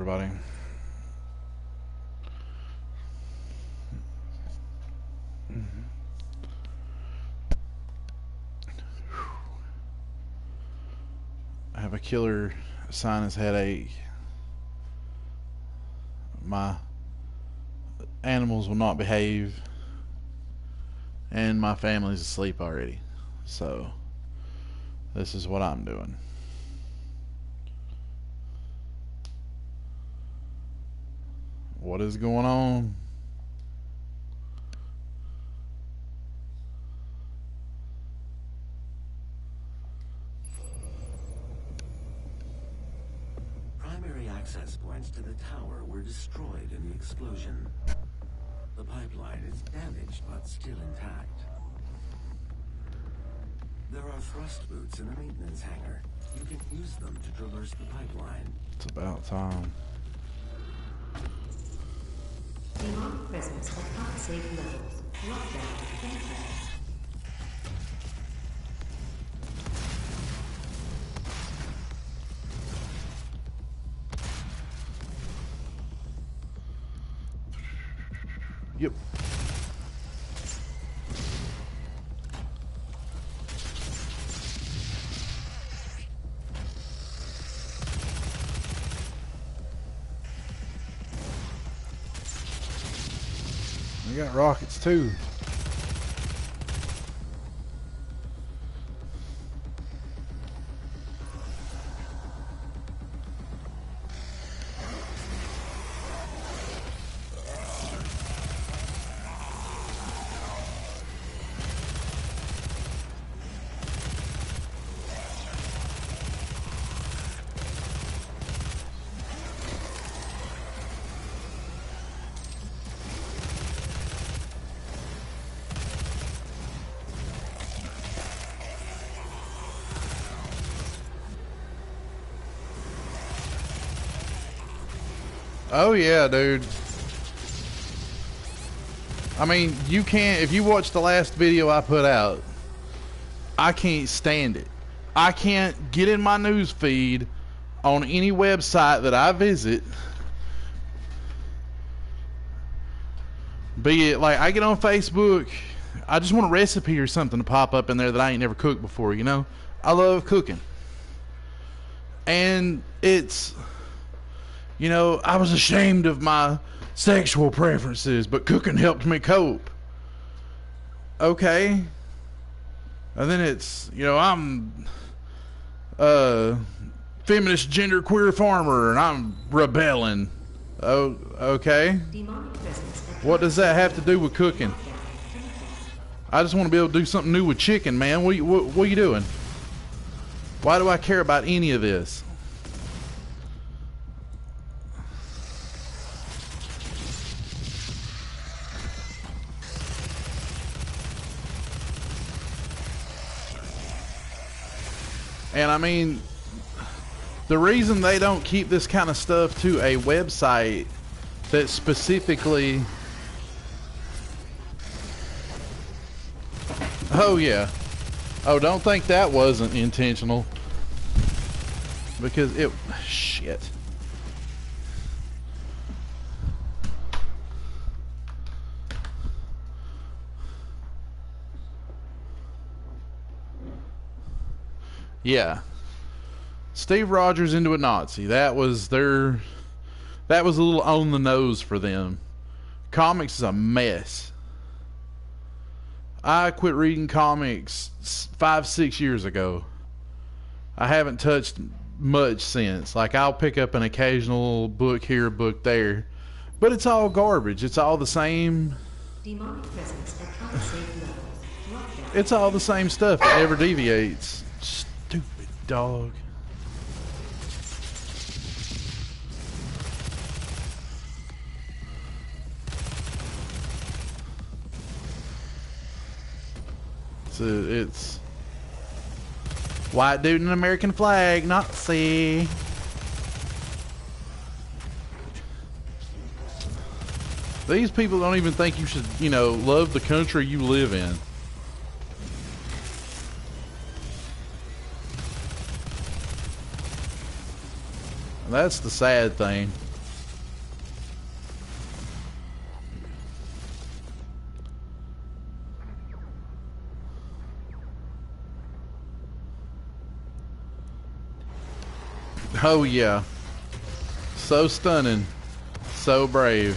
everybody. I have a killer sinus headache. My animals will not behave, and my family's asleep already. So, this is what I'm doing. What is going on? Primary access points to the tower were destroyed in the explosion. The pipeline is damaged but still intact. There are thrust boots in the maintenance hangar. You can use them to traverse the pipeline. It's about time. Demonic presence at unsafe levels. Lockdown canceled. Yep. We got rockets too. Oh yeah, dude. I mean, you can't, if you watch the last video I put out, I can't stand it. I can't get in my news feed on any website that I visit. Be it like I get on Facebook, I just want a recipe or something to pop up in there that I ain't never cooked before, you know? I love cooking. And it's, you know, I was ashamed of my sexual preferences, but cooking helped me cope. Okay. And then it's, you know, I'm a feminist genderqueer farmer and I'm rebelling. Oh, okay. What does that have to do with cooking? I just want to be able to do something new with chicken, man. What are you doing? Why do I care about any of this? And I mean, the reason they don't keep this kind of stuff to a website that specifically... Oh yeah. Oh, don't think that wasn't intentional. Because it... Shit. Yeah. Steve Rogers into a Nazi. That was a little on the nose for them. Comics is a mess. I quit reading comics 5-6 years ago. I haven't touched much since. Like, I'll pick up an occasional book here, book there. But it's all garbage. It's all the same. Demonic presence at unsafe levels. It's all the same stuff. It never deviates. Stupid dog. So it's white dude in an American flag, Nazi. These people don't even think you should, you know, love the country you live in. That's the sad thing. Oh yeah. So stunning. So brave.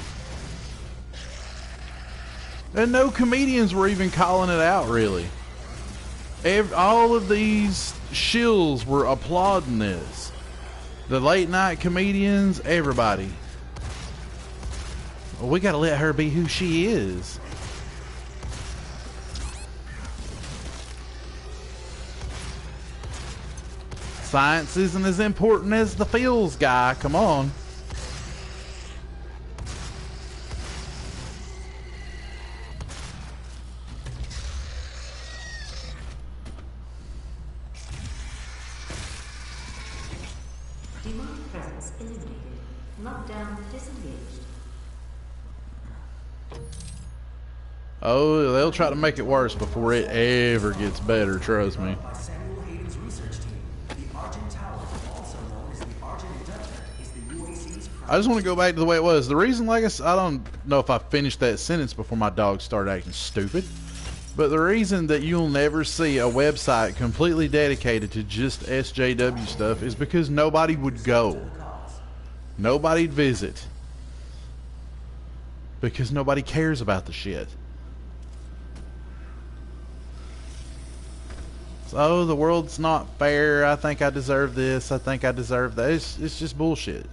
And no comedians were even calling it out, really. All of these shills were applauding this. The late night comedians, everybody. Well, we gotta let her be who she is. Science isn't as important as the feels guy. Come on. Demonic presence eliminated. Lockdown disengaged. Oh, they'll try to make it worse before it ever gets better, trust me. By Samuel Hayden's research team, the Argent Tower, also known as the Argent Inductor, is the UAC's I just want to go back to the way it was. The reason, like I don't know if I finished that sentence before my dog started acting stupid, but the reason that you'll never see a website completely dedicated to just SJW stuff is because nobody would go. Nobody'd visit. Because nobody cares about the shit. So, the world's not fair. I think I deserve this. I think I deserve that. It's just bullshit.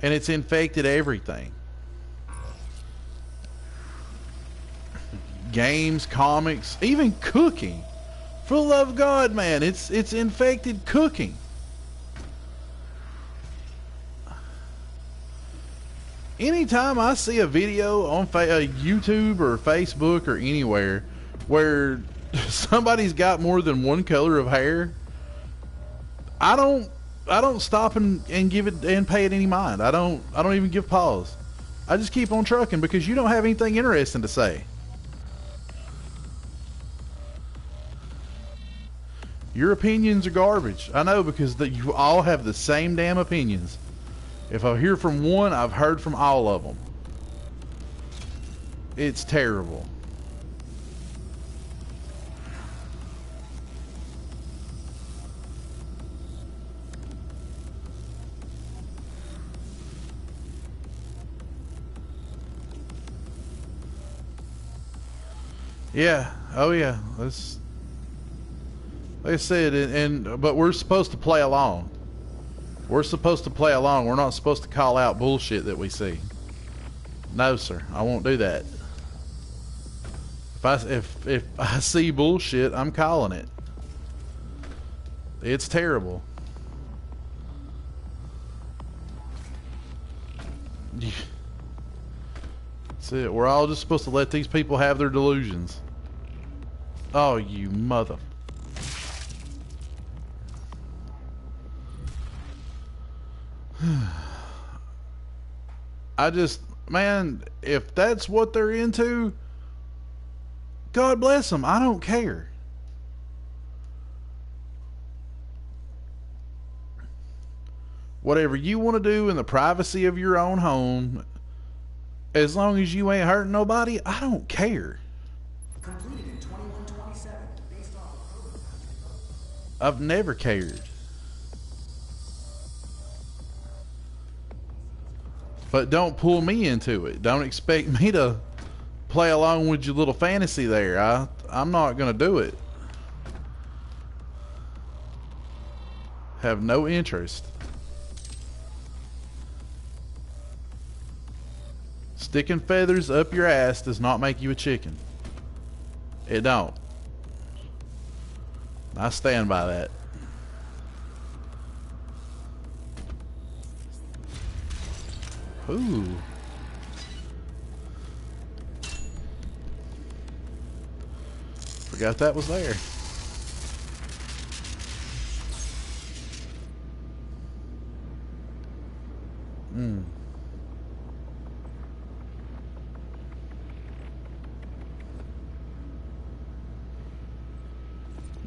And it's infected everything. Games, comics, even cooking. For the love of God, man, it's infected cooking. Anytime I see a video on YouTube or Facebook or anywhere where somebody's got more than one color of hair, I don't stop and give it and pay it any mind. I don't even give pause. I just keep on trucking because you don't have anything interesting to say. Your opinions are garbage. I know, because you all have the same damn opinions. If I hear from one, I've heard from all of them. It's terrible. Yeah. Oh yeah. That's, like I said, but we're supposed to play along. We're supposed to play along. We're not supposed to call out bullshit that we see. No, sir. I won't do that. If I see bullshit, I'm calling it. It's terrible. That's it. We're all just supposed to let these people have their delusions. Oh, you mother. Man, if that's what they're into, God bless them. I don't care. Whatever you want to do in the privacy of your own home, as long as you ain't hurting nobody, I don't care. completed in 2127, based off of prototype. I've never cared. But don't pull me into it. Don't expect me to play along with your little fantasy there. I'm not going to do it. Have no interest. Sticking feathers up your ass does not make you a chicken. It don't. I stand by that. Ooh. Forgot that was there.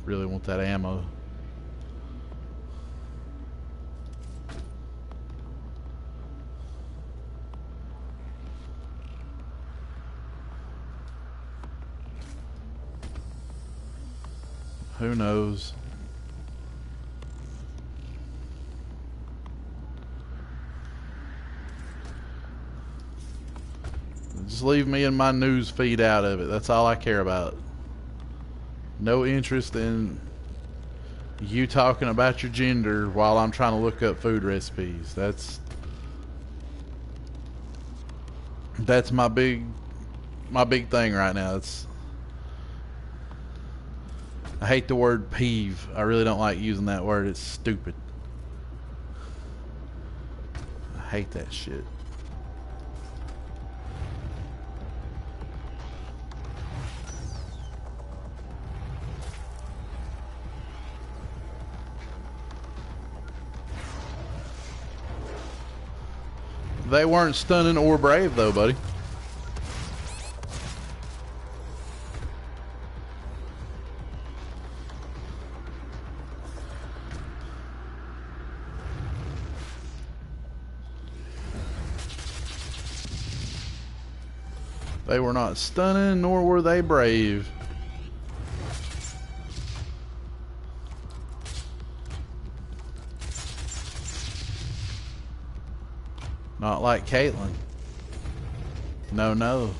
Really want that ammo. Who knows? Just leave me and my news feed out of it. That's all I care about. No interest in you talking about your gender while I'm trying to look up food recipes. That's my big thing right now. I hate the word peeve. I really don't like using that word. It's stupid. I hate that shit. They weren't stunning or brave though, buddy. They were not stunning, nor were they brave. Not like Caitlyn. No, no.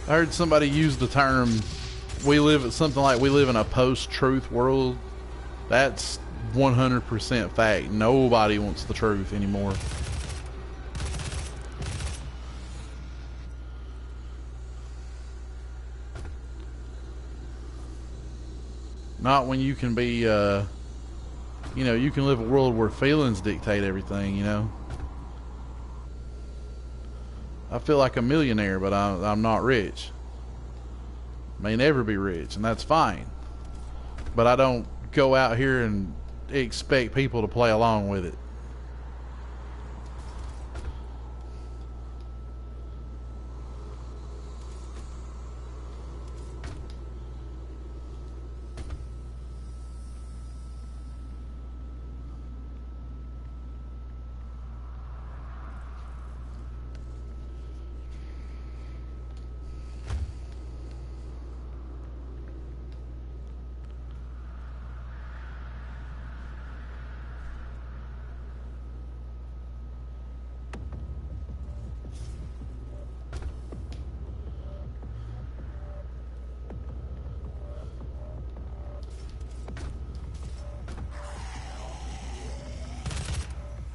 I heard somebody use the term, we live in a post-truth world. That's 100% fact. Nobody wants the truth anymore. Not when you can be, you know, you can live a world where feelings dictate everything, you know. I feel like a millionaire, but I'm not rich. May never be rich, and that's fine. But I don't go out here and expect people to play along with it.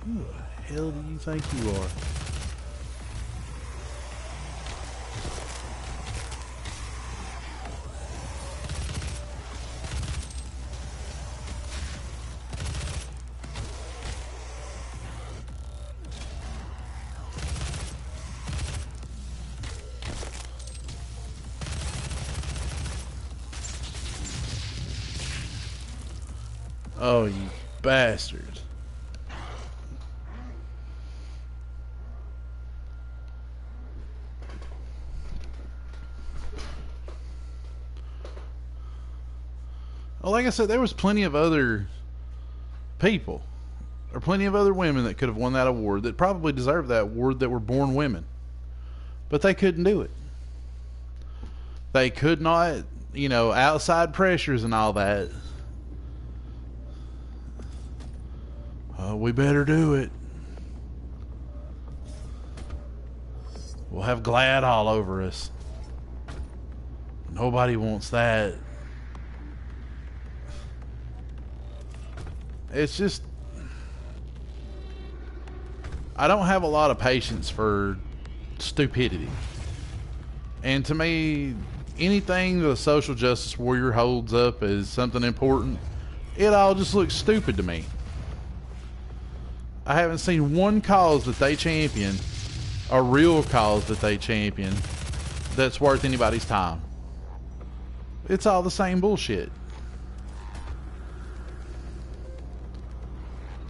Who the hell do you think you are? Oh, you bastard. Well, like I said, there was plenty of other people, or plenty of other women that could have won that award, that probably deserved that award, that were born women. But they couldn't do it. They could not, you know, outside pressures and all that. We better do it. We'll have Glad all over us. Nobody wants that. It's just, I don't have a lot of patience for stupidity. And to me, anything the social justice warrior holds up as something important, it all just looks stupid to me. I haven't seen one cause that they champion, a real cause that they champion, that's worth anybody's time. It's all the same bullshit.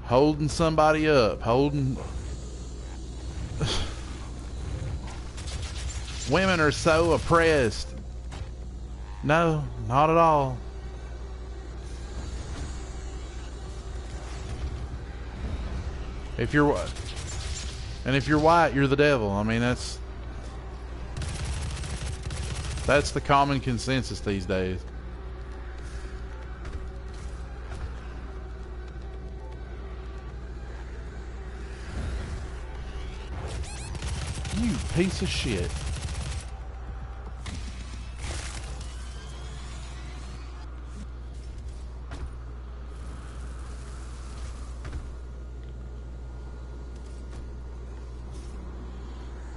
Holding somebody up, holding... Women are so oppressed. No, not at all. If you're white, you're the devil. I mean, that's That's the common consensus these days. You piece of shit.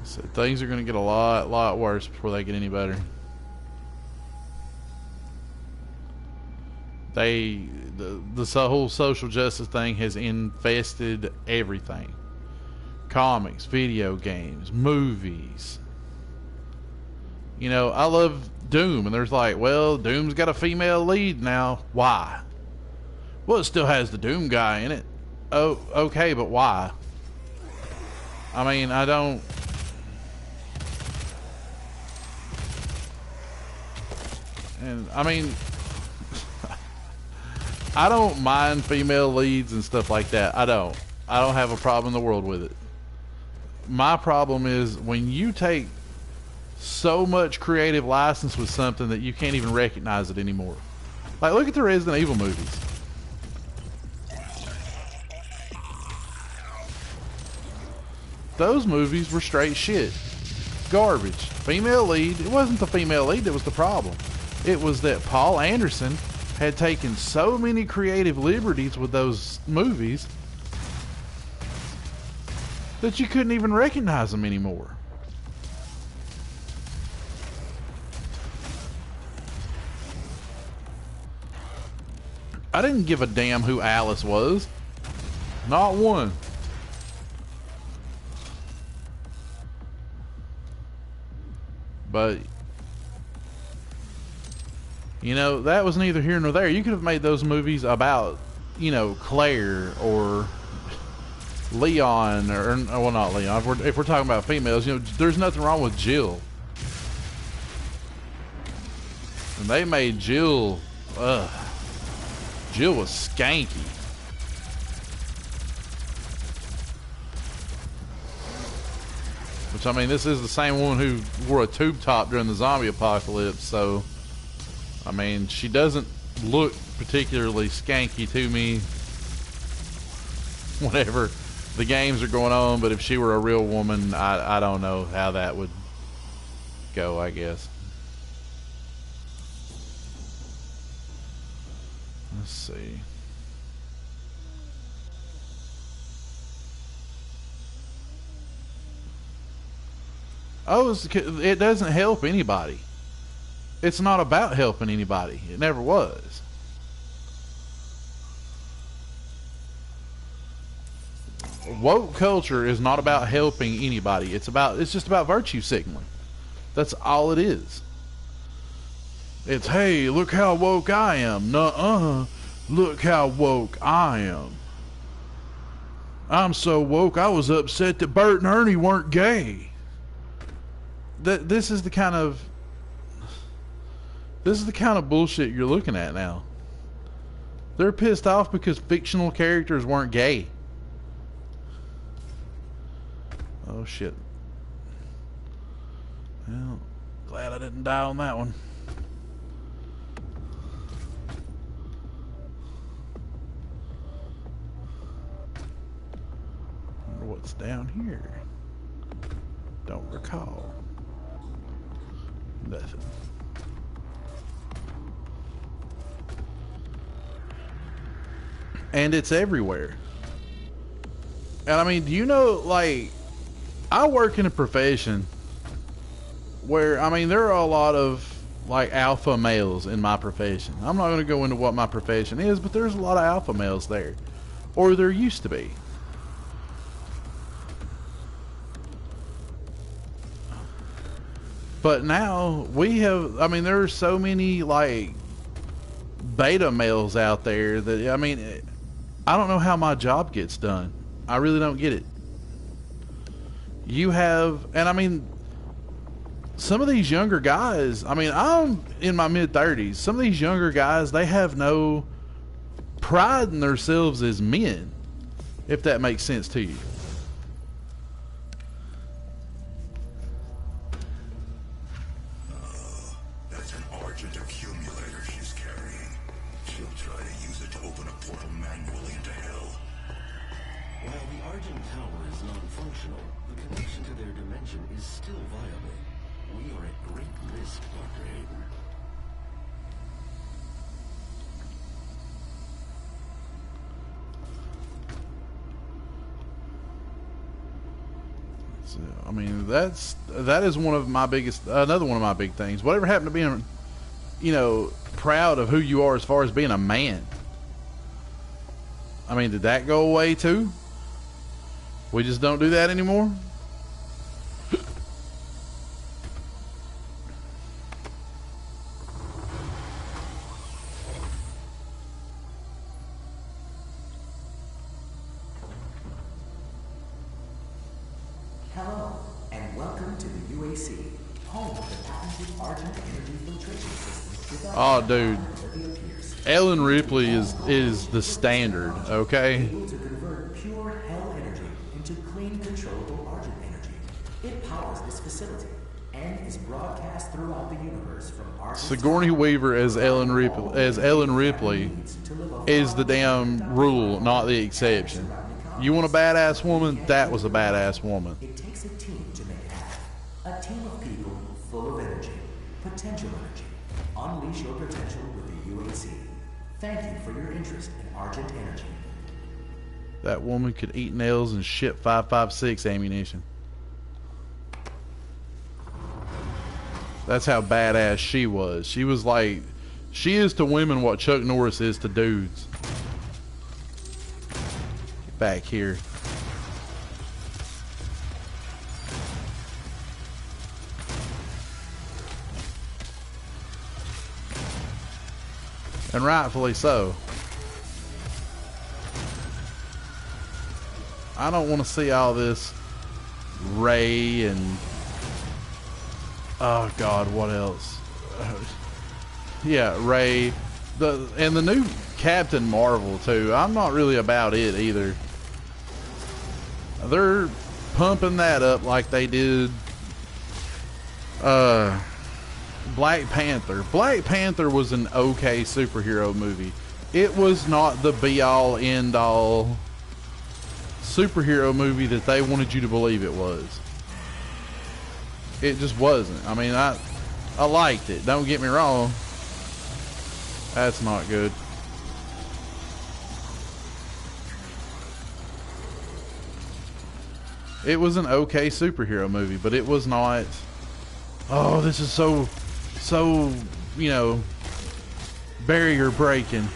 So things are going to get a lot worse before they get any better. The whole social justice thing has infested everything. Comics, video games, movies. You know, I love Doom, and there's like, well, Doom's got a female lead now. Why? Well, it still has the Doom guy in it. Oh, okay, but why? I mean, I don't... And, I mean... I don't mind female leads and stuff like that. I don't have a problem in the world with it. My problem is when you take so much creative license with something that you can't even recognize it anymore. Like, look at the Resident Evil movies. Those movies were straight shit. Garbage. Female lead. It wasn't the female lead that was the problem. It was that Paul Anderson had taken so many creative liberties with those movies that you couldn't even recognize them anymore. I didn't give a damn who Alice was. Not one. But you know, that was neither here nor there. You could have made those movies about, you know, Claire or Leon, or well, not Leon. If we're talking about females, you know, there's nothing wrong with Jill. And they made Jill, Jill was skanky. Which, I mean, this is the same woman who wore a tube top during the zombie apocalypse, so... I mean, she doesn't look particularly skanky to me whenever the games are going on, but if she were a real woman, I don't know how that would go, I guess. Let's see. Oh, it doesn't help anybody. It's not about helping anybody. It never was. Woke culture is not about helping anybody. It's just about virtue signaling. That's all it is. It's, hey, look how woke I am. Nuh-uh. Look how woke I am. I'm so woke I was upset that Bert and Ernie weren't gay. This is the kind of bullshit you're looking at now. They're pissed off because fictional characters weren't gay. Oh shit. Well, glad I didn't die on that one. Wonder what's down here. Don't recall. Nothing. And it's everywhere. And I mean, do you know, like, I work in a profession where, I mean, there are a lot of, like, alpha males in my profession. I'm not going to go into what my profession is, but there's a lot of alpha males there. Or there used to be. But now, we have, I mean, there are so many, like, beta males out there that, I mean, I don't know how my job gets done. I really don't get it. You have, and I mean, some of these younger guys, I mean, I'm in my mid-30s. Some of these younger guys, they have no pride in themselves as men, if that makes sense to you. So, I mean, that is one of my biggest, another one of my big things. Whatever happened to being, you know, proud of who you are as far as being a man? I mean, did that go away too? We just don't do that anymore? Hello, and welcome to the UAC, home of the patented Argent Energy Filtration System. Oh, dude. Ellen Ripley is the standard, okay? Able to convert pure hell energy into clean, controllable Argent energy. It powers this facility and is broadcast throughout the universe from Argent. Sigourney Weaver as Ellen Ripley is the damn rule, not the exception. You want a badass woman? That was a badass woman. It takes a team to make it happen. A team of people full of energy, potential energy. Unleash your potential with the UAC. Thank you for your interest in Argent Energy. That woman could eat nails and shit 5.56 ammunition. That's how badass she was. She was like, she is to women what Chuck Norris is to dudes. Get back here. And rightfully so. I don't want to see all this Ray and oh god, what else? Yeah, Ray, and the new Captain Marvel too. I'm not really about it either. They're pumping that up like they did Black Panther. Black Panther was an okay superhero movie. It was not the be-all, end-all superhero movie that they wanted you to believe it was. It just wasn't. I mean, I liked it. Don't get me wrong. That's not good. It was an okay superhero movie, but it was not, oh, this is so, you know, barrier breaking.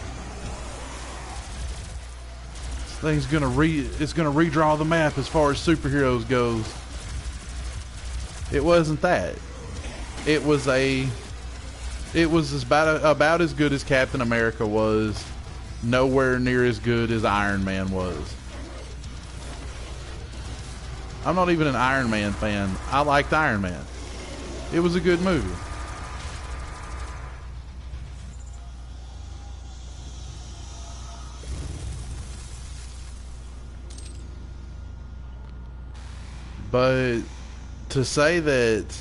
This thing's gonna it's gonna redraw the map as far as superheroes goes. It wasn't that. It was about as good as Captain America was, nowhere near as good as Iron Man was. I'm not even an Iron Man fan. I liked Iron Man. It was a good movie. But to say that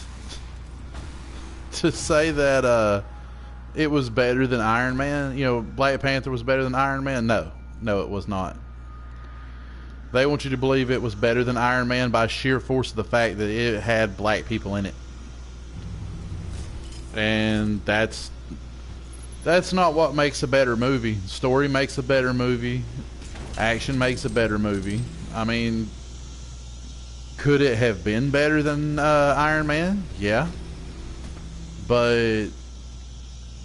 it was better than Iron Man, you know, Black Panther was better than Iron Man, no, it was not. They want you to believe it was better than Iron Man by sheer force of the fact that it had black people in it. And that's not what makes a better movie. Story makes a better movie. Action makes a better movie. I mean, could it have been better than Iron Man? Yeah. But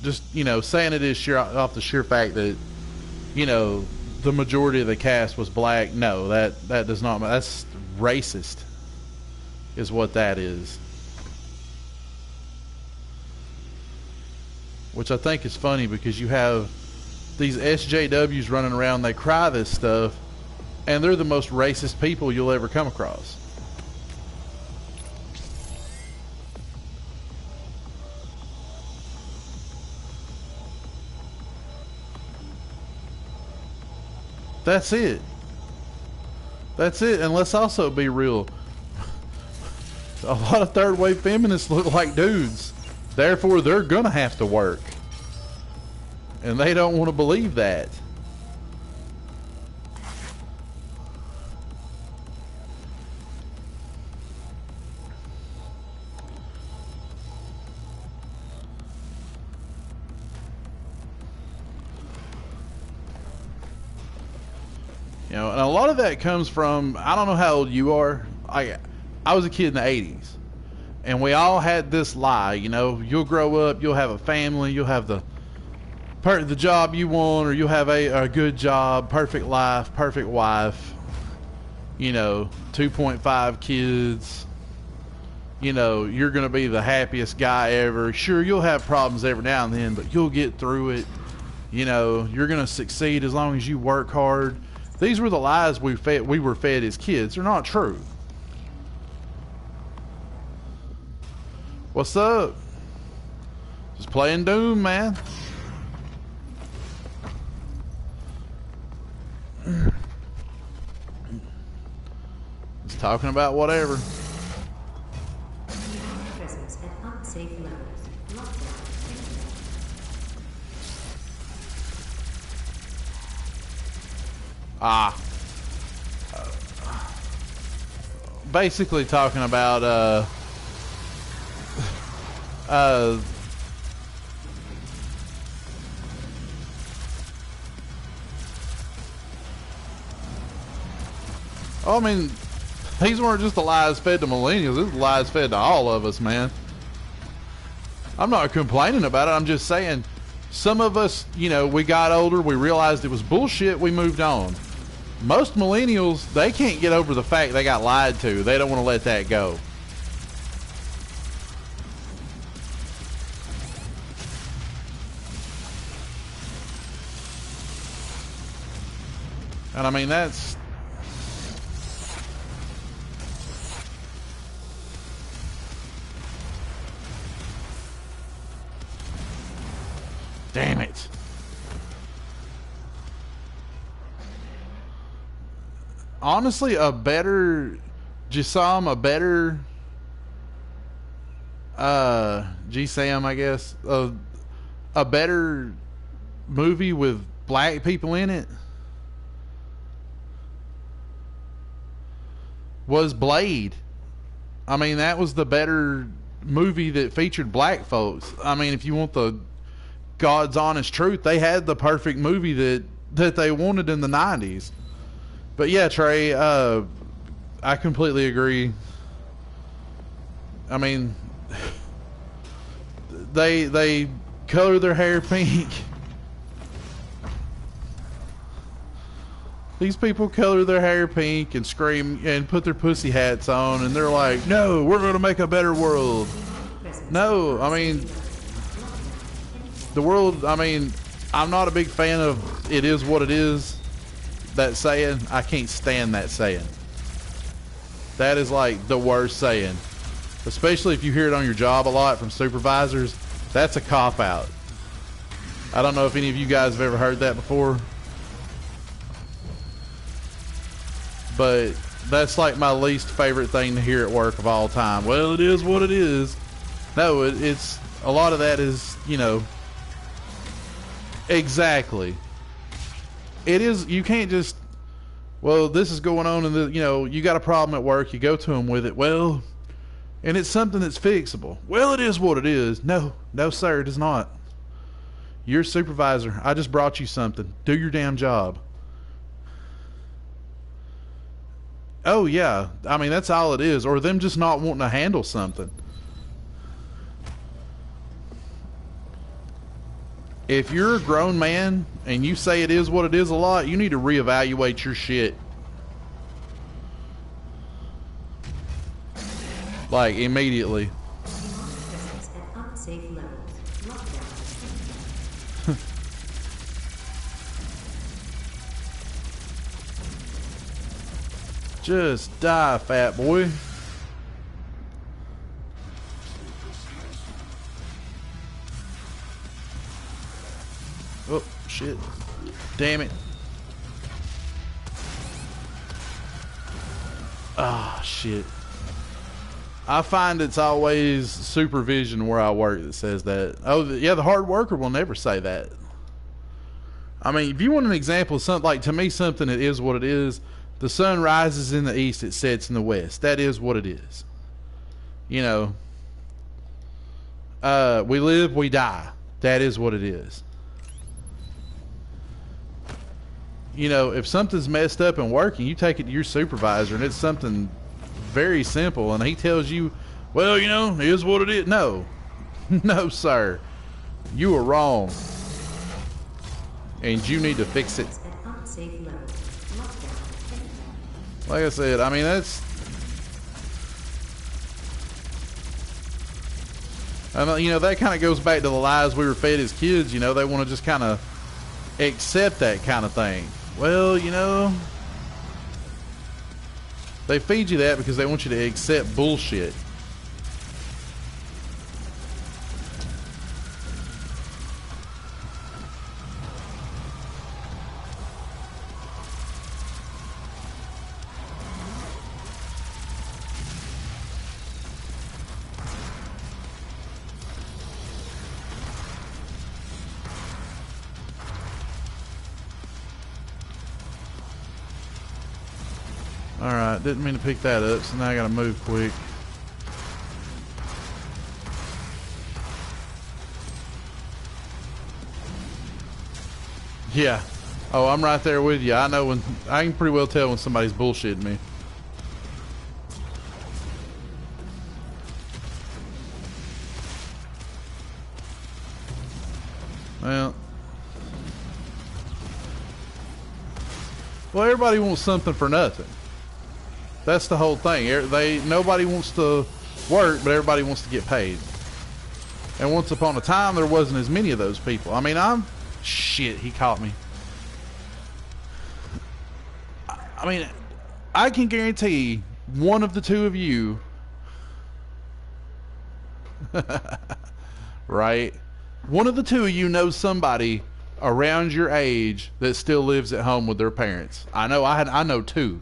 just, you know, saying it is off the sheer fact that, you know, the majority of the cast was black, no, that does not, that's racist is what that is. Which I think is funny because you have these SJWs running around, they cry this stuff, and they're the most racist people you'll ever come across. That's it. That's it. And let's also be real. A lot of third wave feminists look like dudes. Therefore, they're gonna have to work. And they don't want to believe that. You know, and a lot of that comes from, I don't know how old you are. I was a kid in the 80s, and we all had this lie, you know, you'll grow up, you'll have a family, you'll have the job you want, or you'll have a good job, perfect life, perfect wife, you know, 2.5 kids, you know, you're going to be the happiest guy ever. Sure, you'll have problems every now and then, but you'll get through it. You know, you're going to succeed as long as you work hard. These were the lies we were fed as kids. They're not true. What's up? Just playing Doom, man. Just talking about whatever. Presence at unsafe levels. Lockdown. Basically talking about I mean, these weren't just the lies fed to millennials. This is lies fed to all of us, man. I'm not complaining about it. I'm just saying, some of us, you know, we got older, we realized it was bullshit, we moved on. Most millennials, they can't get over the fact they got lied to. They don't want to let that go. And I mean, that's... Damn it. Honestly, a better GSAM, a better GSAM, I guess, a better movie with black people in it was Blade. I mean, that was the better movie that featured black folks. I mean, if you want the God's honest truth, they had the perfect movie that they wanted in the 90s. But yeah, Trey, I completely agree. I mean, they color their hair pink. These people color their hair pink and scream and put their pussy hats on, and they're like, no, we're going to make a better world. No, I mean, the world, I mean, I'm not a big fan of it is what it is. That saying, I can't stand that saying. That is like the worst saying. Especially if you hear it on your job a lot from supervisors. That's a cop-out. I don't know if any of you guys have ever heard that before. But that's like my least favorite thing to hear at work of all time. Well, it is what it is. No, it's a lot of that is, you know, exactly. It is, you can't just, well, this is going on, and you know, you got a problem at work, you go to them with it, well, and it's something that's fixable. Well, it is what it is. No, sir, it is not. You're a supervisor. I just brought you something. Do your damn job. Oh, yeah. I mean, that's all it is. Or them just not wanting to handle something. If you're a grown man and you say it is what it is a lot, you need to reevaluate your shit. Like, immediately. Presence at unsafe levels. Lockdown. Just die, fat boy. Oh, shit. Damn it. Ah, shit. I find it's always supervision where I work that says that. Oh, yeah, the hard worker will never say that. I mean, if you want an example of something, like, to me, something that is what it is, the sun rises in the east, it sets in the west. That is what it is. You know, we live, we die. That is what it is. You know, if something's messed up and working, you take it to your supervisor, and it's something very simple, and he tells you, well, you know, it is what it is. No. No, sir. You are wrong. And you need to fix it. At unsafe level. Lockdown. Like I said, I mean, that's... you know, that kind of goes back to the lies we were fed as kids. You know, they want to just kind of accept that kind of thing. Well, you know, they feed you that because they want you to accept bullshit. Alright, didn't mean to pick that up, so now I gotta move quick. Yeah. Oh, I'm right there with you. I know when... I can pretty well tell when somebody's bullshitting me. Well, everybody wants something for nothing. That's the whole thing. Nobody wants to work, but everybody wants to get paid. And once upon a time, there wasn't as many of those people. I mean, shit, he caught me. I mean, I can guarantee one of the two of you, right? One of the two of you knows somebody around your age that still lives at home with their parents. I know two.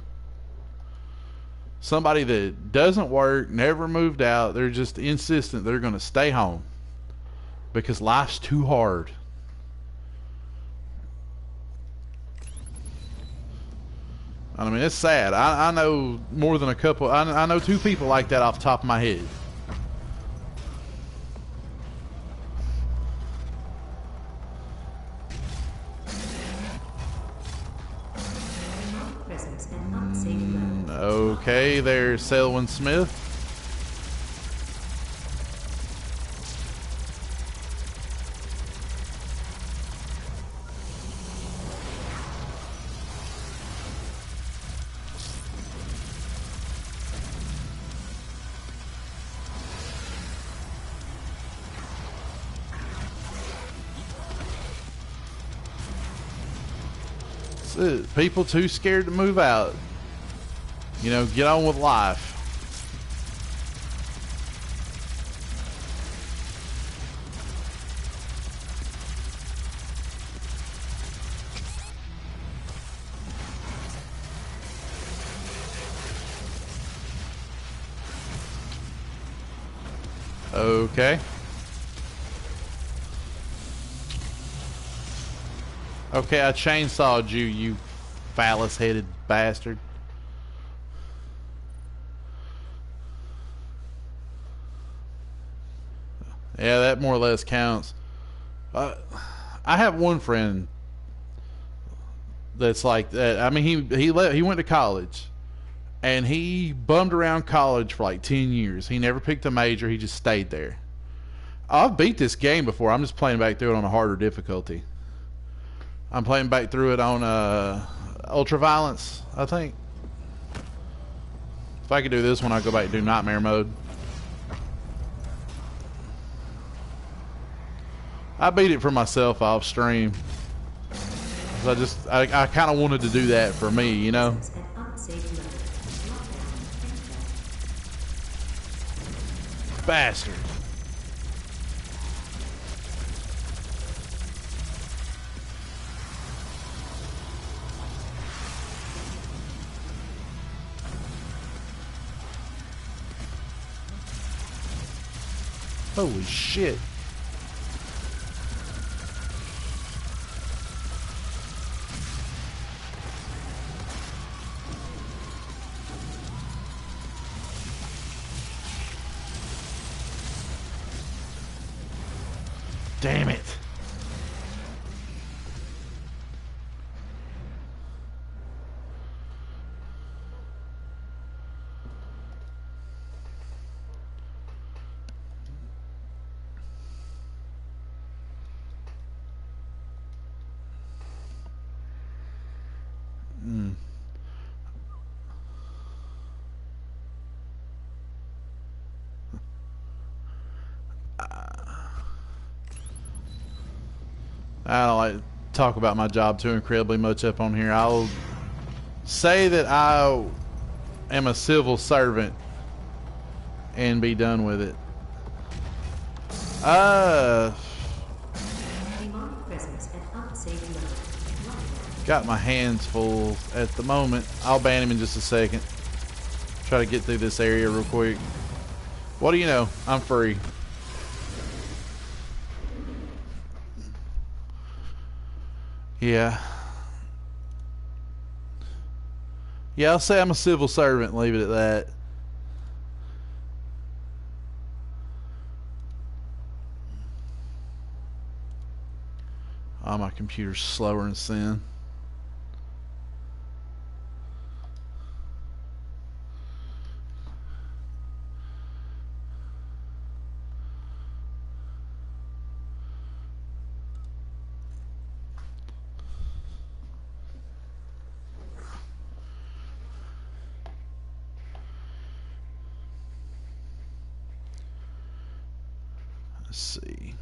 Somebody that doesn't work, never moved out, they're just insistent they're going to stay home because life's too hard. I mean, it's sad. I know more than a couple. I know two people like that off the top of my head. Presence at unsafe level. Okay, there's Selwyn Smith. People too scared to move out. You know, get on with life. Okay. Okay, I chainsawed you, you phallus-headed bastard. Yeah, that more or less counts. I have one friend that's like that. I mean, he went to college, and he bummed around college for like 10 years. He never picked a major. He just stayed there. I've beat this game before. I'm just playing back through it on a harder difficulty. I'm playing back through it on Ultraviolence, I think. If I could do this one, I'd go back and do Nightmare mode. I beat it for myself off stream. I kind of wanted to do that for me, you know? Bastard. Holy shit. Damn it. I don't like to talk about my job too incredibly much up on here. I'll say that I am a civil servant and be done with it. Demonic presence at unsafe level. Got my hands full at the moment. I'll ban him in just a second. Try to get through this area real quick. What do you know? I'm free. Yeah. Yeah, I'll say I'm a civil servant and leave it at that. Oh, my computer's slower than sin. Let's see.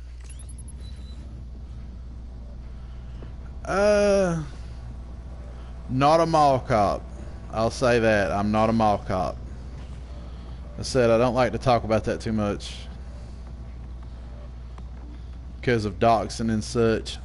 Not a mall cop. I'll say that. I'm not a mall cop. I said I don't like to talk about that too much because of doxing and such.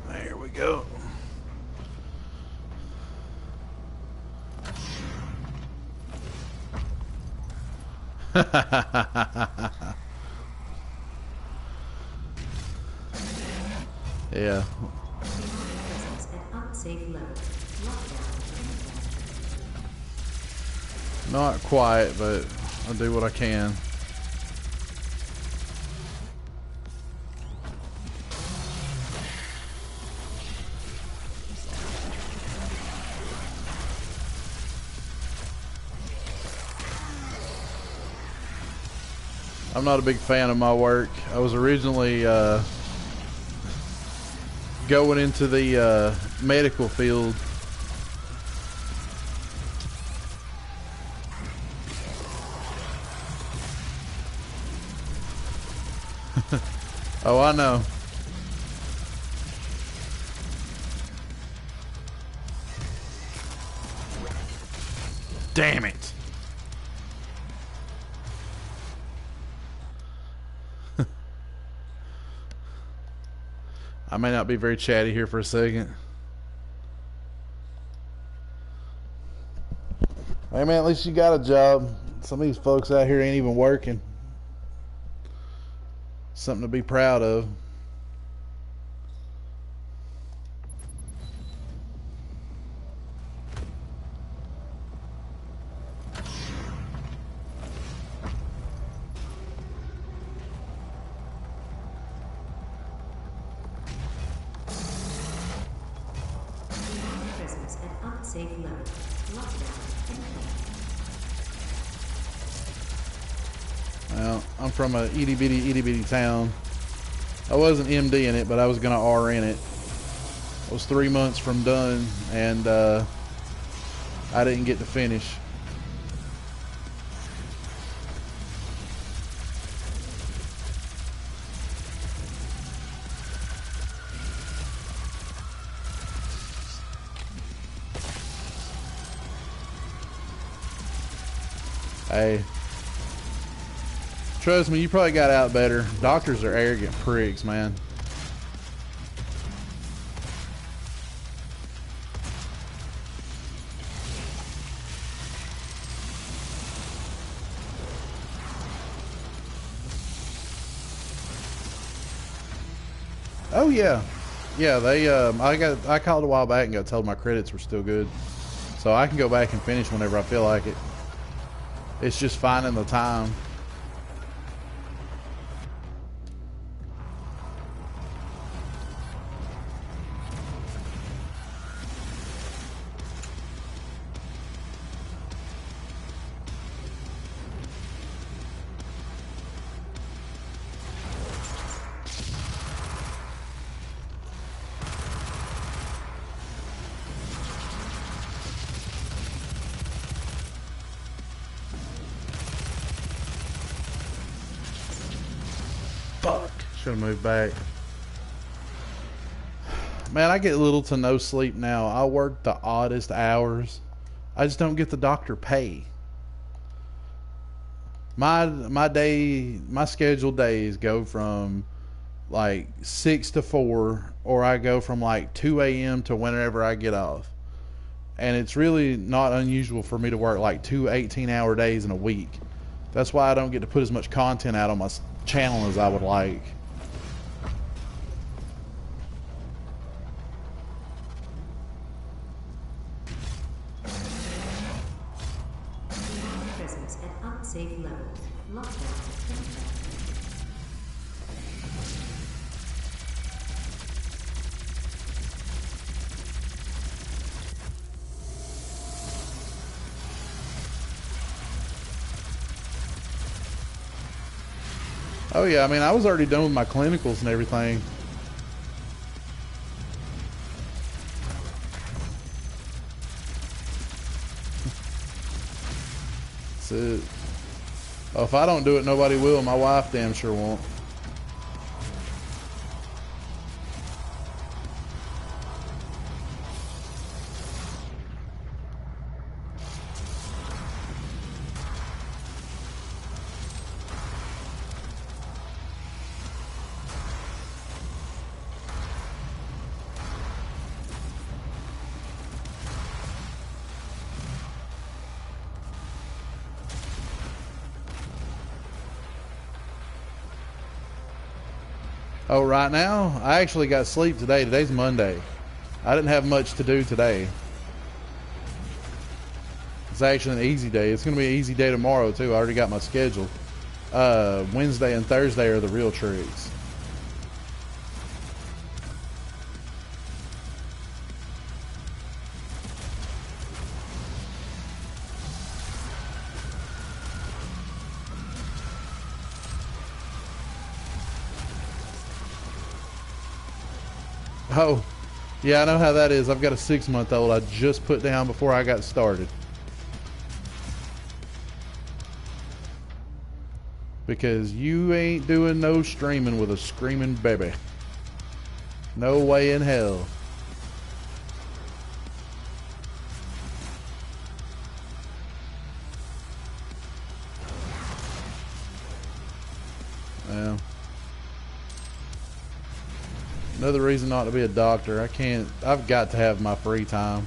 There we go. Yeah. Presence at unsafe level. Lockdown. Not quite, but I'll do what I can. I'm not a big fan of my work. I was originally going into the medical field. Oh, I know. Damn it. I may not be very chatty here for a second. Hey man, at least you got a job. Some of these folks out here ain't even working. Something to be proud of. Demonic presence at unsafe level. Lockdown. Well, I'm from a itty bitty town. I wasn't MD in it, but I was gonna R in it. I was 3 months from done, and I didn't get to finish. Hey. Trust me, you probably got out better. Doctors are arrogant pricks, man. Oh yeah, yeah. They I called a while back and got told my credits were still good, so I can go back and finish whenever I feel like it. It's just finding the time. Fuck. Should have moved back. Man, I get little to no sleep now. I work the oddest hours. I just don't get the doctor pay. My scheduled days go from like 6 to 4, or I go from like 2 a.m. to whenever I get off. And it's really not unusual for me to work like 2 18-hour days in a week. That's why I don't get to put as much content out on my channel as I would like. Presence at unsafe levels. Lockdown confirmed. Oh yeah, I mean, I was already done with my clinicals and everything. That's it. Oh, if I don't do it, nobody will. My wife damn sure won't. Oh, right now? I actually got sleep today. Today's Monday. I didn't have much to do today. It's actually an easy day. It's going to be an easy day tomorrow, too. I already got my schedule. Wednesday and Thursday are the real tricks. Oh, yeah, I know how that is. I've got a 6-month-old I just put down before I got started. Because you ain't doing no streaming with a screaming baby. No way in hell. Well, another reason not to be a doctor. I've got to have my free time.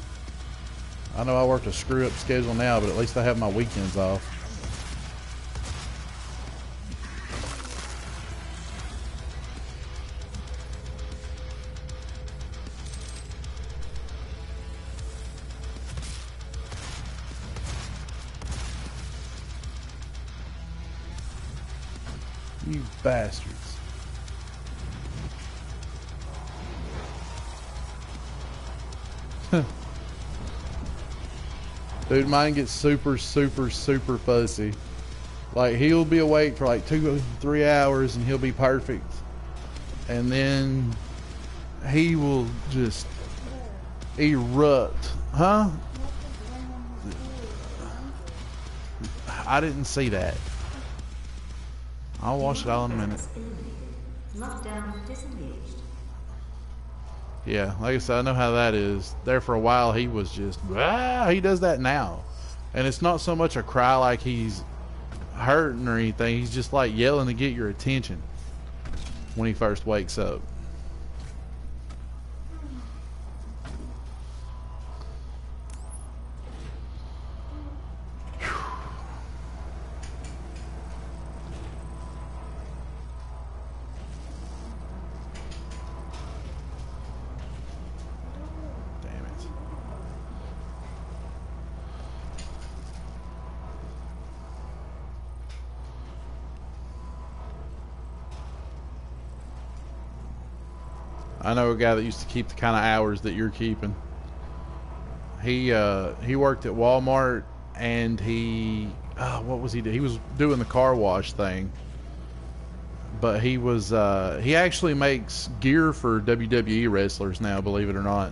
I know I work a screw up schedule now, but at least I have my weekends off. You bastards. Dude, mine gets super fussy. Like, he'll be awake for like 2-3 hours and he'll be perfect. And then he will just erupt. Huh? I didn't see that. I'll watch it all in a minute. Lockdown disengaged. Yeah, like I said, I know how that is. There for a while, he was just, he does that now. And it's not so much a cry like he's hurting or anything. He's just like yelling to get your attention when he first wakes up. I know a guy that used to keep the kind of hours that you're keeping. He worked at Walmart, and what was he doing? He was doing the car wash thing. But he actually makes gear for WWE wrestlers now, believe it or not.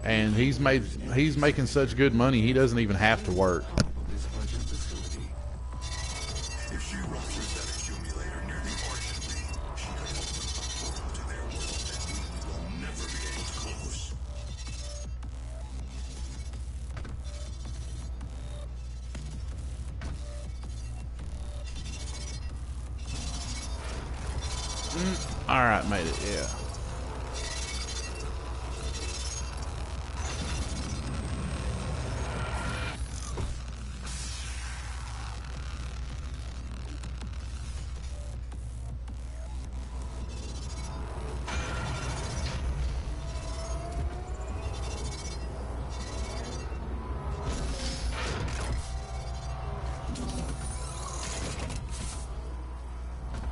And he's making such good money he doesn't even have to work. Alright, made it, yeah.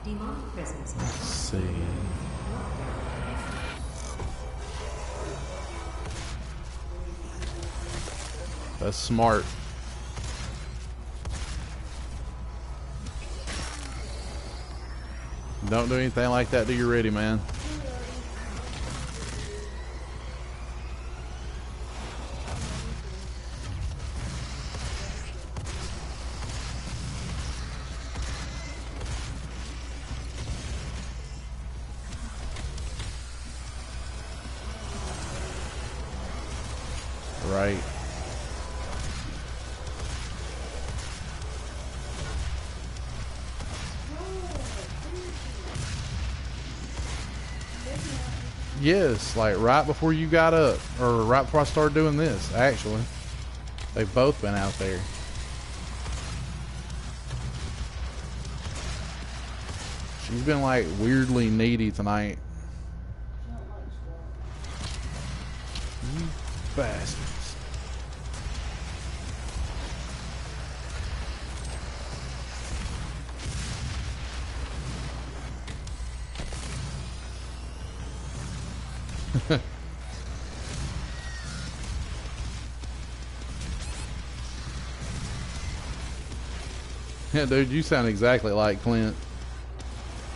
Demonic presence. Let's see. That's smart. Don't do anything like that till you're ready, man. Right. Yes, like right before you got up, or right before I started doing this, actually. They've both been out there. She's been like weirdly needy tonight. You bastards. Yeah, dude, you sound exactly like Clint.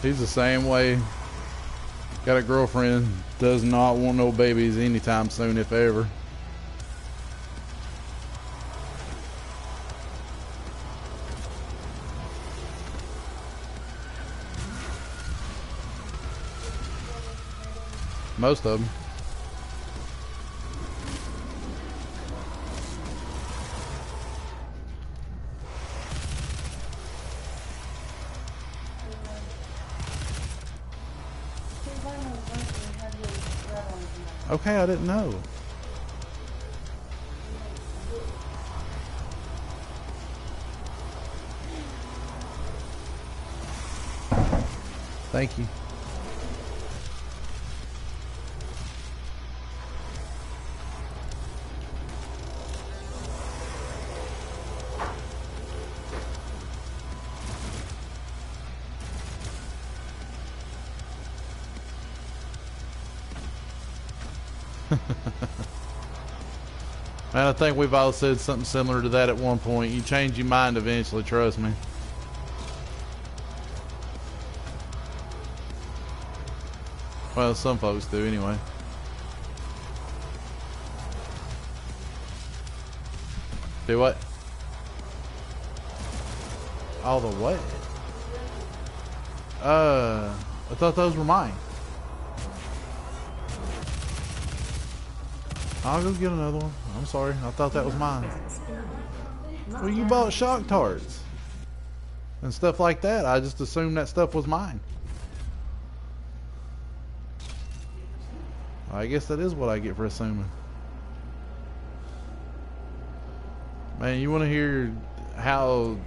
He's the same way. Got a girlfriend, does not want no babies anytime soon, if ever. Most of them. Okay, I didn't know. Thank you. And I think we've all said something similar to that at one point. You change your mind eventually, trust me. Well, some folks do anyway. Do what? All the what? I thought those were mine. I'll go get another one. I'm sorry. I thought that was mine. Well, you bought Shock Tarts and stuff like that. I just assumed that stuff was mine. I guess that is what I get for assuming. Man, you want to hear how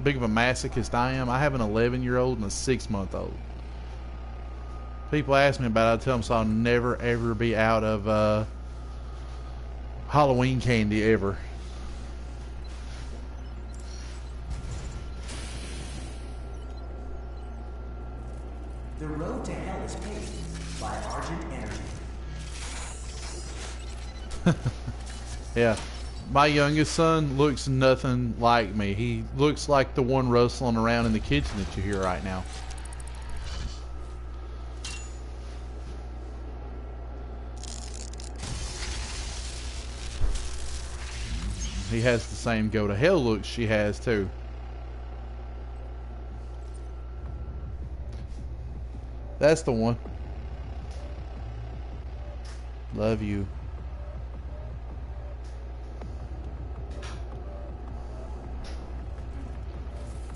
big of a masochist I am? I have an 11-year-old and a 6-month-old. People ask me about it. I tell them so I'll never ever be out of Halloween candy ever. Yeah. My youngest son looks nothing like me. He looks like the one rustling around in the kitchen that you hear right now. He has the same go to hell looks she has too. That's the one. Love you.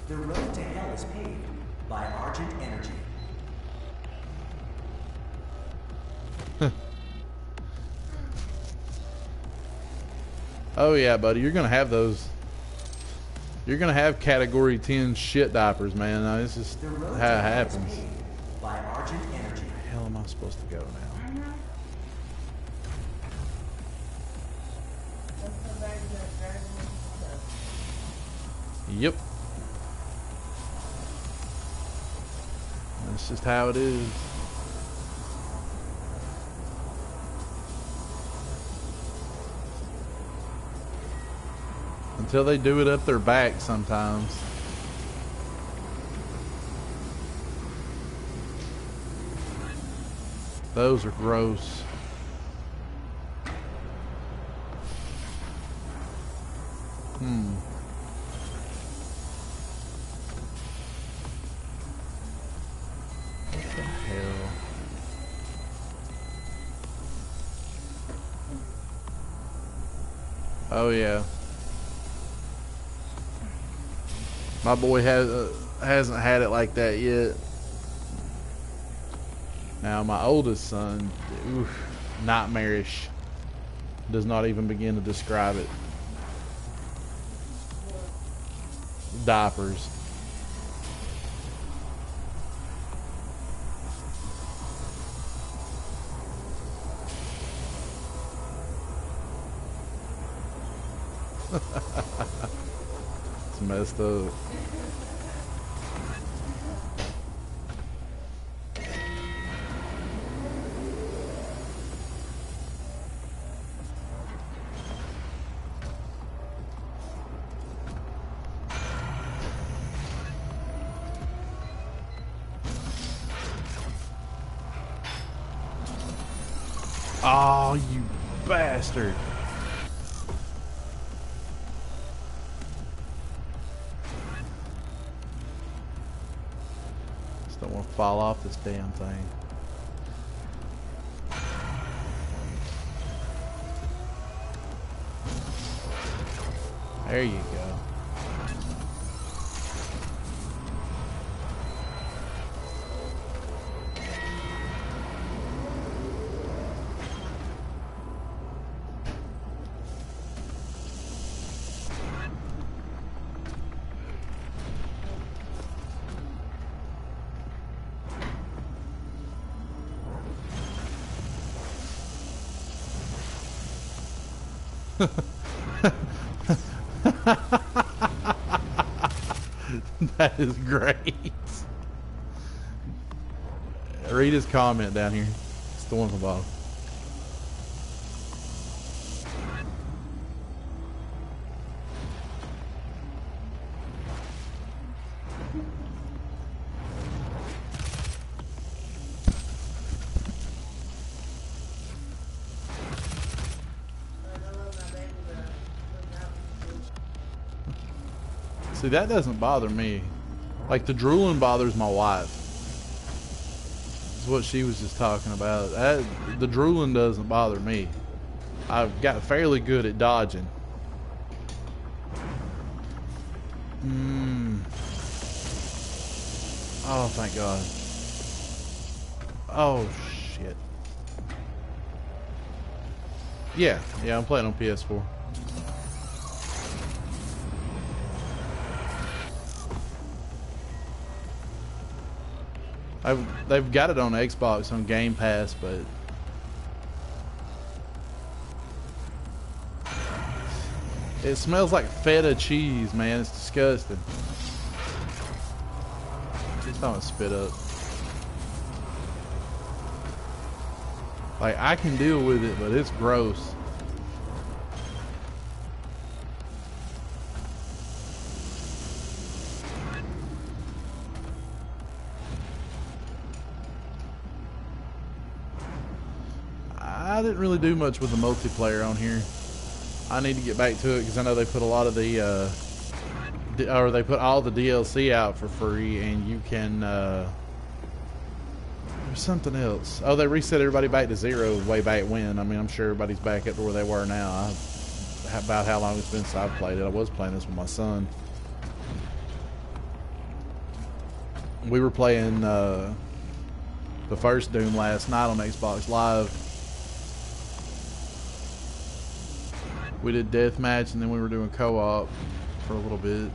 The road to hell is paved by Argent Energy. Oh yeah, buddy, you're gonna have those. You're gonna have category 10 shit diapers, man. It's just how it happens. By Argent Energy. Where the hell am I supposed to go now? Yep. That's just how it is. Until they do it up their back sometimes. Those are gross. What the hell? Oh yeah. My boy hasn't had it like that yet. Now my oldest son, oof, nightmarish. Does not even begin to describe it. Diapers. It's messed up. Oh, you bastard. Just don't want to fall off this damn thing. There you go. That is great. Read his comment down here. It's the one from the bottom. See, that doesn't bother me. Like, the drooling bothers my wife. That's what she was just talking about. The drooling doesn't bother me. I've got fairly good at dodging. Oh, thank God. Oh, shit. Yeah, I'm playing on PS4. They've got it on Xbox on Game Pass, but it smells like feta cheese, man. It's disgusting. Just don't spit up. Like, I can deal with it, but it's gross. didn't really do much with the multiplayer on here. I need to get back to it because I know they put a lot of the, or they put all the DLC out for free, and you can, there's something else. Oh, they reset everybody back to 0 way back when. I mean, I'm sure everybody's back up to where they were now. About how long it's been since I've played it. I was playing this with my son. We were playing the first Doom last night on Xbox Live. We did deathmatch, and then we were doing co-op for a little bit.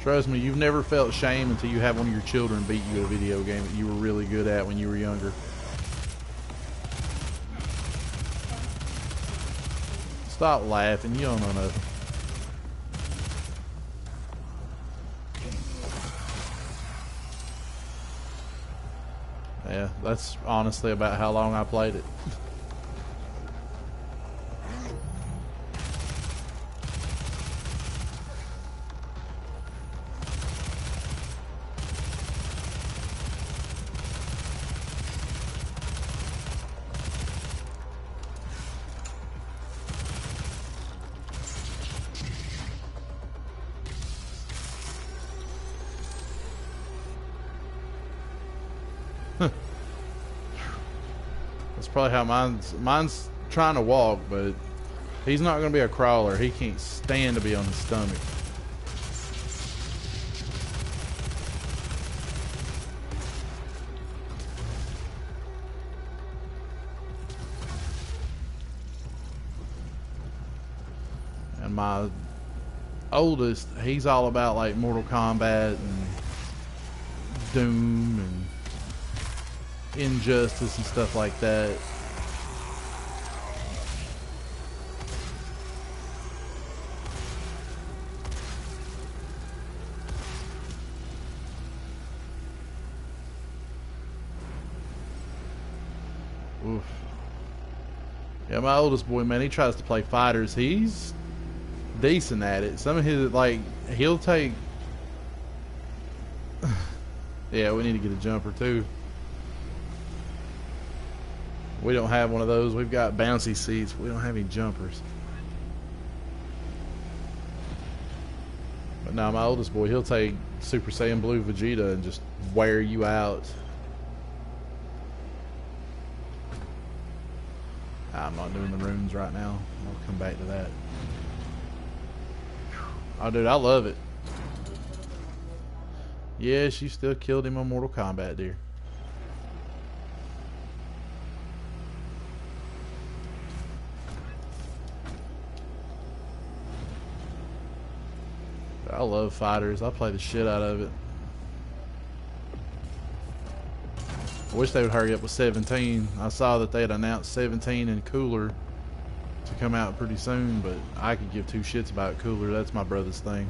Trust me, you've never felt shame until you have one of your children beat you at a video game that you were really good at when you were younger. Stop laughing, you don't know nothing. Yeah, that's honestly about how long I played it. That's probably how mine's trying to walk, but he's not going to be a crawler. He can't stand to be on his stomach. And my oldest, he's all about like Mortal Kombat and Doom and Injustice and stuff like that. Oof. Yeah, my oldest boy, man, he tries to play fighters. He's decent at it. Some of his, like, he'll take... Yeah, we need to get a jumper too. We don't have one of those. We've got bouncy seats. We don't have any jumpers. But now my oldest boy, he'll take Super Saiyan Blue Vegeta and just wear you out. I'm not doing the runes right now. I'll come back to that. Oh, dude, I love it. Yes, you still killed him on Mortal Kombat, dear. I love fighters. I play the shit out of it. I wish they would hurry up with 17. I saw that they had announced 17 and Cooler to come out pretty soon, but I could give two shits about Cooler. That's my brother's thing.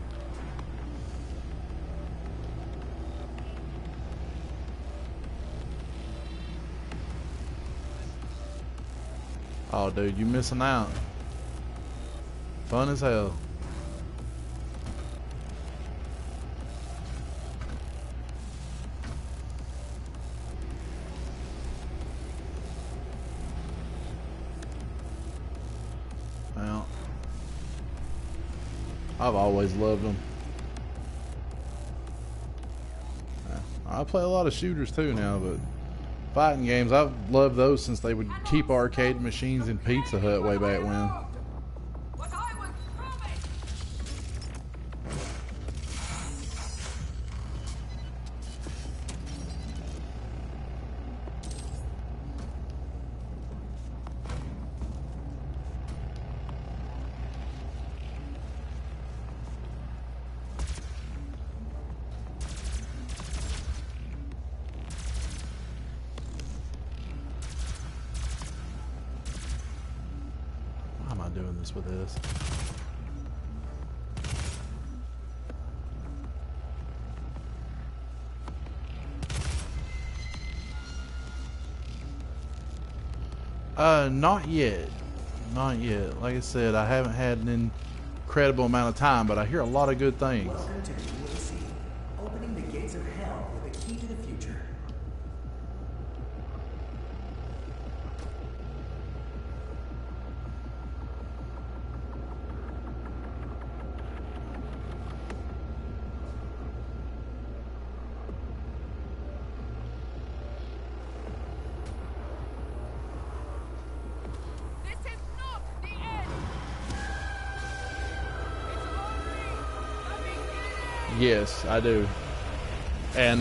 Oh, dude, you missing out. Fun as hell. Well, I've always loved them. I play a lot of shooters too now, but fighting games, I've loved those since they would keep arcade machines in Pizza Hut way back when. Doing this with this. Not yet. Not yet. Like I said, I haven't had an incredible amount of time, but I hear a lot of good things. Welcome to UAC, opening the gates of hell with a key to the future. Yes, I do. And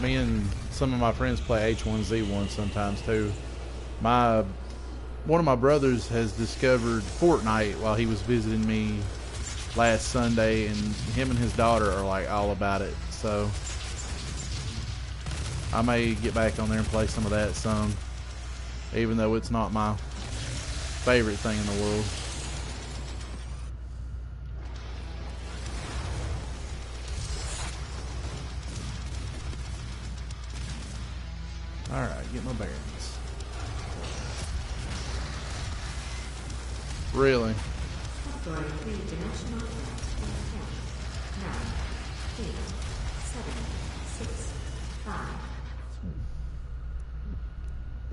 me and some of my friends play H1Z1 sometimes too. One of my brothers has discovered Fortnite while he was visiting me last Sunday, and him and his daughter are like all about it. So I may get back on there and play some of that some, even though it's not my favorite thing in the world. Alright, get my bearings. Really? Authority 3-dimensional event in 10, 9, 8, 7, 6, 5.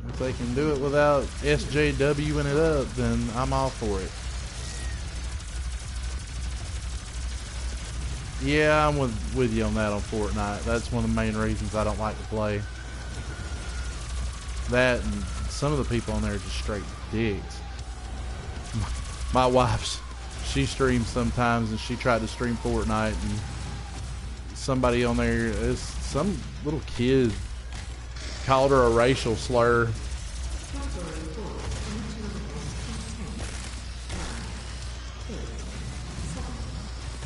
If they can do it without SJWing it up, then I'm all for it. Yeah, I'm with you on that on Fortnite. That's one of the main reasons I don't like to play. That and some of the people on there are just straight dicks. My wife, she streams sometimes, and she tried to stream Fortnite, and somebody on there, some little kid called her a racial slur.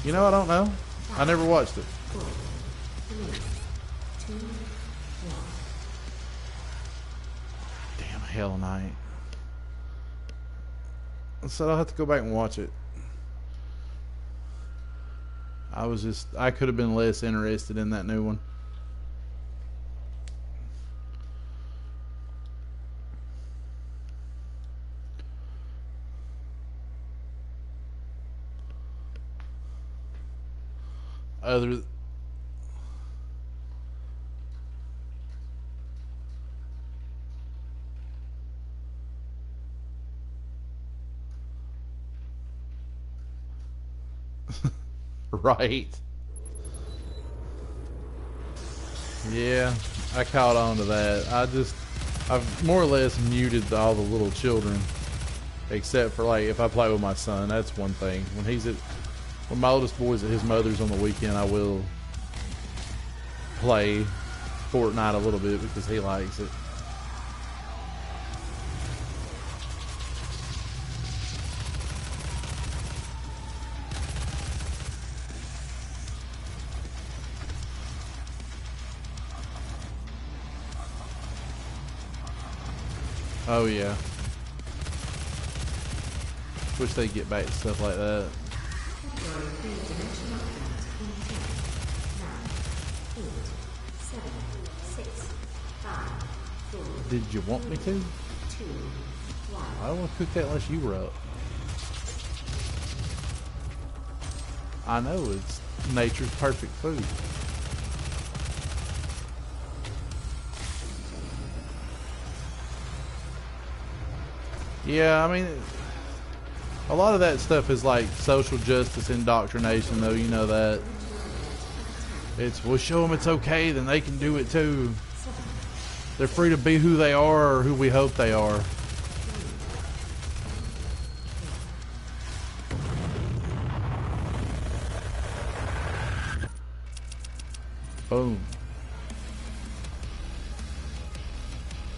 You know, I don't know. I never watched it. Damn, hell night. So I'll have to go back and watch it. I could have been less interested in that new one. Other right. Yeah, I caught on to that. I've more or less muted all the little children, except for like if I play with my son. That's one thing. When my oldest boy's at his mother's on the weekend, I will play Fortnite a little bit because he likes it. Oh yeah. Wish they'd get back to stuff like that. Did you want me to? I don't want to cook that unless you were up. I know, it's nature's perfect food. Yeah, I mean, a lot of that stuff is like social justice indoctrination, though, you know that. We'll show them it's okay, then they can do it too. They're free to be who they are or who we hope they are. Boom.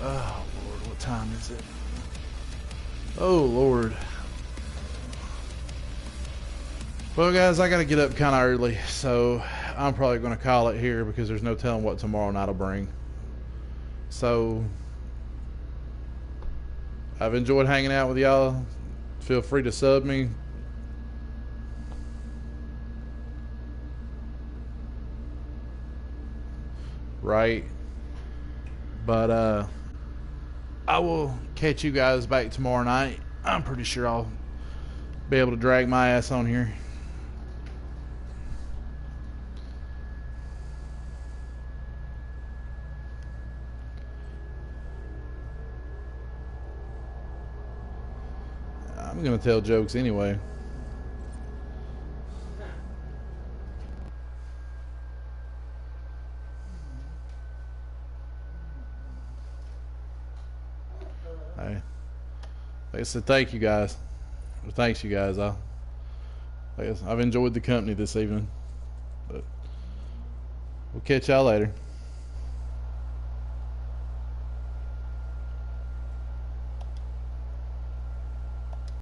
Oh, Lord, what time is it? Oh, Lord. Well, guys, I got to get up kind of early, so I'm probably going to call it here because there's no telling what tomorrow night will bring. So, I've enjoyed hanging out with y'all. Feel free to sub me. Right. But, I will catch you guys back tomorrow night. I'm pretty sure I'll be able to drag my ass on here. I'm gonna tell jokes anyway. Hey, like I said, thank you guys. Thanks, you guys. I've enjoyed the company this evening. But we'll catch y'all later.